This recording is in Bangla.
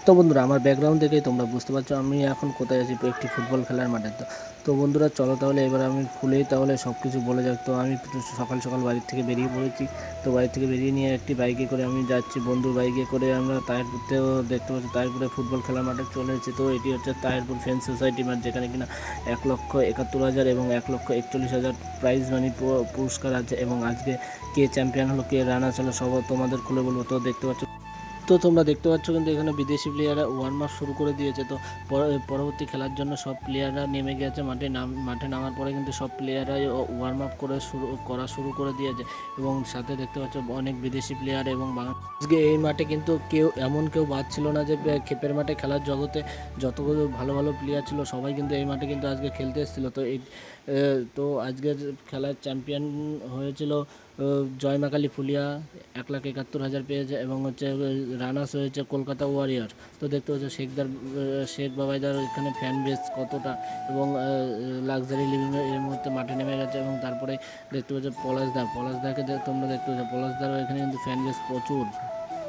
তো বন্ধুরা আমার ব্যাকগ্রাউন্ড দেখেই তোমরা বুঝতে পারছো আমি এখন কোথায় আছি, একটি ফুটবল খেলার মাঠে। তো বন্ধুরা চলো তাহলে এবার আমি খুলেই তাহলে সব কিছু বলে যাক। তো আমি সকাল সকাল বাড়ির থেকে বেরিয়ে পড়েছি। তো বাড়ি থেকে বেরিয়ে নিয়ে একটি বাইকে করে আমি যাচ্ছি, বন্ধুর বাইকে করে। আমরা তাহিরপুরতেও দেখতে পাচ্ছি, তাহিরপুরে ফুটবল খেলার মাঠে চলে এসেছি। তো এটি হচ্ছে তাহিরপুর ফ্যান সোসাইটি মাঠ, যেখানে কিনা 1,71,000 এবং 1,41,000 প্রাইজ মানি পুরস্কার আছে। এবং আজকে কে চ্যাম্পিয়ন হলো, কে রানার্স হলো, সব তোমাদের খুলে বলবো। তো দেখতে পাচ্ছ, তো তোমরা দেখতে পাচ্ছ কিন্তু এখানে বিদেশি প্লেয়াররা ওয়ার্ম আপ শুরু করে দিয়েছে। তো পরবর্তী খেলার জন্য সব প্লেয়াররা নেমে গেছে মাঠে নামার পরে কিন্তু সব প্লেয়াররাই ওয়ার্ম আপ করা শুরু করে দিয়েছে। এবং সাথে দেখতে পাচ্ছ অনেক বিদেশি প্লেয়ার এবং আজকে এই মাঠে কিন্তু কেউ বাদ ছিল না যে ক্ষেপের মাঠে খেলার জগতে যতগুলো ভালো ভালো প্লেয়ার ছিল সবাই কিন্তু এই মাঠে কিন্তু আজকে খেলতে এসেছিলো। তো আজকের খেলার চ্যাম্পিয়ন হয়েছিল জয়মাকালী ফুলিয়া, 1,71,000 পেয়েছে। এবং হচ্ছে রানার্স হয়েছে কলকাতা ওয়ারিয়র। তো দেখতে পাচ্ছ শেখ বাবাইদার এখানে ফ্যান বেস কতটা। এবং লাক্সারি লিভিং এর মধ্যে মাঠে নেমে গেছে। এবং তারপরে দেখতে পাচ্ছ পলাশদাকে তোমরা দেখতে পাচ্ছ, পলাশদারও এখানে কিন্তু ফ্যান বেস প্রচুর।